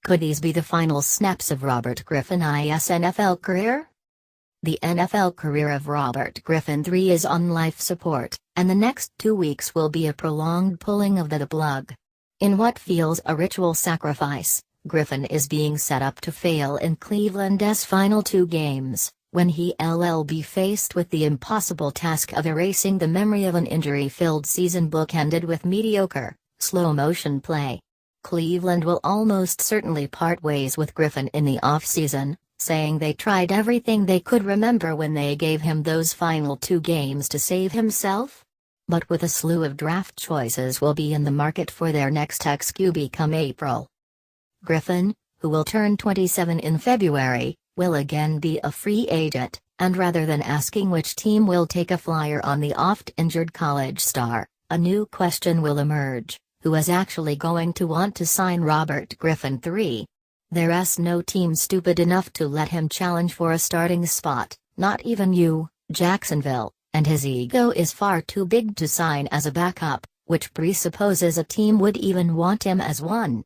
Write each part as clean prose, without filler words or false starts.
Could these be the final snaps of Robert Griffin II's NFL career? The NFL career of Robert Griffin III is on life support, and the next 2 weeks will be a prolonged pulling of the plug. In what feels a ritual sacrifice, Griffin is being set up to fail in Cleveland's final 2 games, when he'll be faced with the impossible task of erasing the memory of an injury-filled season bookended with mediocre, slow-motion play. Cleveland will almost certainly part ways with Griffin in the offseason, saying they tried everything they could remember when they gave him those final 2 games to save himself. But with a slew of draft choices will be in the market for their next ex-QB come April. Griffin, who will turn 27 in February, will again be a free agent, and rather than asking which team will take a flyer on the oft-injured college star, a new question will emerge: who is actually going to want to sign Robert Griffin III? There's no team stupid enough to let him challenge for a starting spot, not even you, Jacksonville, and his ego is far too big to sign as a backup, which presupposes a team would even want him as one.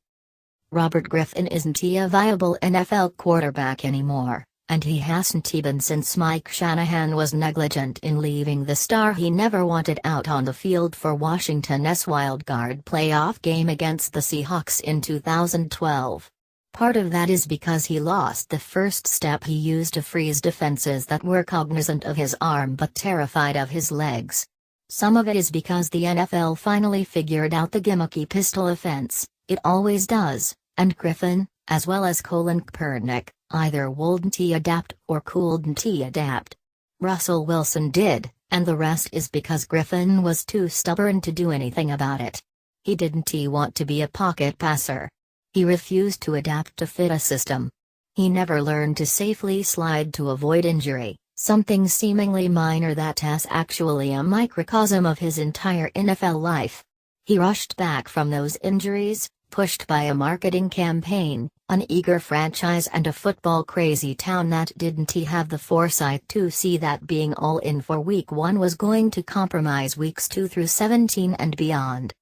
Robert Griffin isn't a viable NFL quarterback anymore, and he hasn't been since Mike Shanahan was negligent in leaving the star he never wanted out on the field for Washington's wildcard playoff game against the Seahawks in 2012. Part of that is because he lost the first step he used to freeze defenses that were cognizant of his arm but terrified of his legs. Some of it is because the NFL finally figured out the gimmicky pistol offense. It always does, and Griffin, as well as Colin Kaepernick, either wouldn't adapt or couldn't adapt. Russell Wilson did, and the rest is because Griffin was too stubborn to do anything about it. He didn't want to be a pocket passer. He refused to adapt to fit a system. He never learned to safely slide to avoid injury, something seemingly minor that's actually a microcosm of his entire NFL life. He rushed back from those injuries, pushed by a marketing campaign, an eager franchise and a football-crazy town that didn't have the foresight to see that being all in for Week 1 was going to compromise Weeks 2 through 17 and beyond.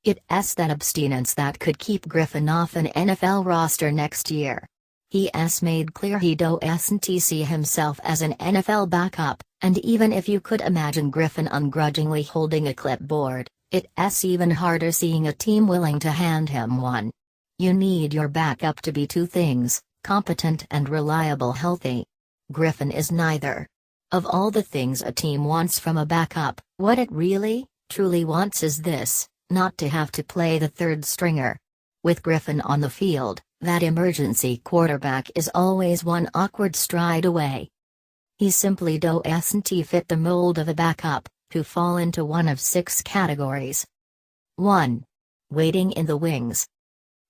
It's that abstinence that could keep Griffin off an NFL roster next year. He's made clear he doesn't see himself as an NFL backup, and even if you could imagine Griffin ungrudgingly holding a clipboard, it's even harder seeing a team willing to hand him one. You need your backup to be 2 things: competent and reliable healthy. Griffin is neither. Of all the things a team wants from a backup, what it really, truly wants is this: not to have to play the 3rd stringer. With Griffin on the field, that emergency quarterback is always one awkward stride away. He simply doesn't fit the mold of a backup, who fall into one of 6 categories. 1. Waiting in the wings.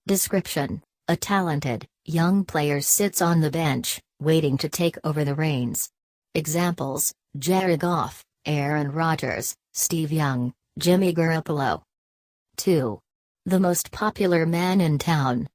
Description: a talented, young player sits on the bench, waiting to take over the reins. Examples: Jared Goff, Aaron Rodgers, Steve Young, Jimmy Garoppolo. 2. The most popular man in town.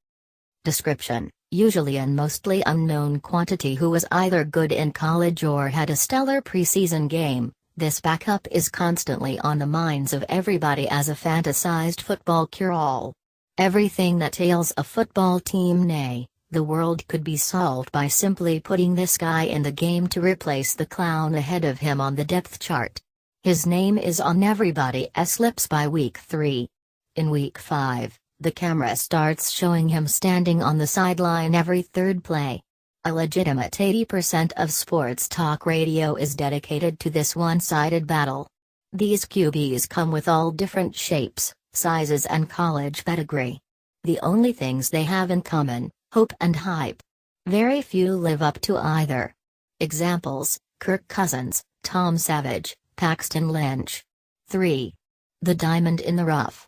Description: usually a mostly unknown quantity who was either good in college or had a stellar preseason game. This backup is constantly on the minds of everybody as a fantasized football cure-all. Everything that ails a football team, nay, the world, could be solved by simply putting this guy in the game to replace the clown ahead of him on the depth chart. His name is on everybody's lips by Week 3. In Week 5, the camera starts showing him standing on the sideline every 3rd play. A legitimate 80% of sports talk radio is dedicated to this one-sided battle. These QBs come with all different shapes, sizes and college pedigree. The only things they have in common: hope and hype. Very few live up to either. Examples: Kirk Cousins, Tom Savage, Paxton Lynch. 3. The diamond in the rough.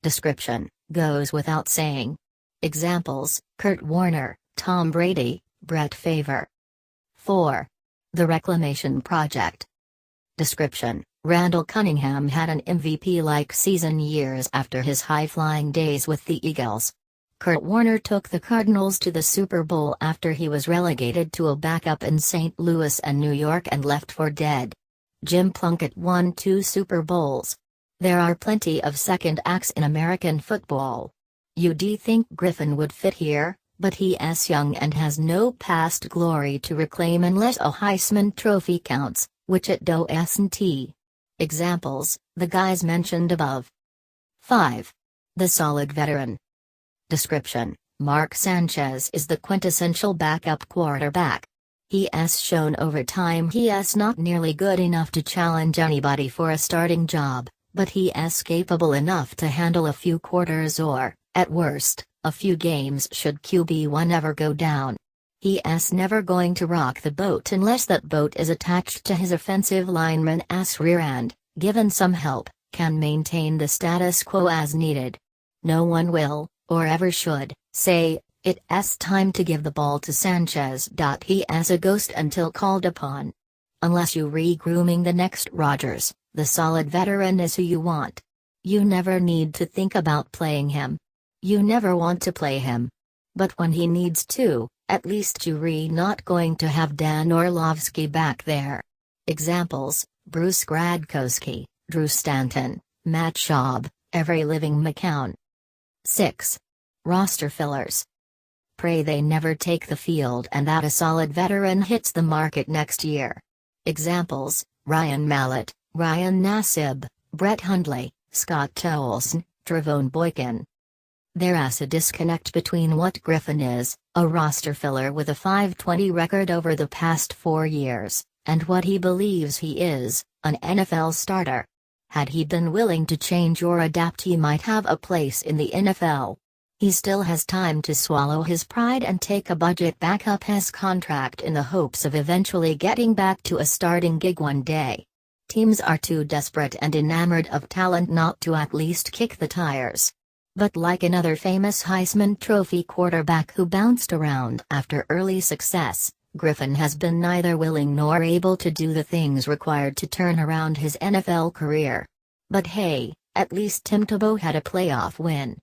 Description: goes without saying. Examples: Kurt Warner, Tom Brady, Brett Favre. 4. The Reclamation Project. Description: Randall Cunningham had an MVP-like season years after his high-flying days with the Eagles. Kurt Warner took the Cardinals to the Super Bowl after he was relegated to a backup in St. Louis and New York and left for dead. Jim Plunkett won 2 Super Bowls. There are plenty of second acts in American football. You'd think Griffin would fit here, but he's young and has no past glory to reclaim unless a Heisman Trophy counts, which it doesn't. Examples, the guys mentioned above. 5. The solid veteran. Description: Mark Sanchez is the quintessential backup quarterback. He's shown over time he's not nearly good enough to challenge anybody for a starting job, but he's capable enough to handle a few quarters or, at worst, a few games should QB1 ever go down. He's never going to rock the boat unless that boat is attached to his offensive lineman's rear end, given some help, can maintain the status quo as needed. No one will, or ever should, say, it's time to give the ball to Sanchez. He's a ghost until called upon. Unless you re-grooming the next Rodgers, the solid veteran is who you want. You never need to think about playing him. You never want to play him. But when he needs to, at least you're not going to have Dan Orlovsky back there. Examples: Bruce Gradkowski, Drew Stanton, Matt Schaub, every living McCown. 6. Roster fillers. Pray they never take the field and that a solid veteran hits the market next year. Examples: Ryan Mallett, Ryan Nassib, Brett Hundley, Scott Tolson, Trevone Boykin. There's a disconnect between what Griffin is, a roster filler with a .520 record over the past 4 years, and what he believes he is, an NFL starter. Had he been willing to change or adapt, he might have a place in the NFL. He still has time to swallow his pride and take a budget backup contract in the hopes of eventually getting back to a starting gig one day. Teams are too desperate and enamored of talent not to at least kick the tires. But like another famous Heisman Trophy quarterback who bounced around after early success, Griffin has been neither willing nor able to do the things required to turn around his NFL career. But hey, at least Tim Tebow had a playoff win.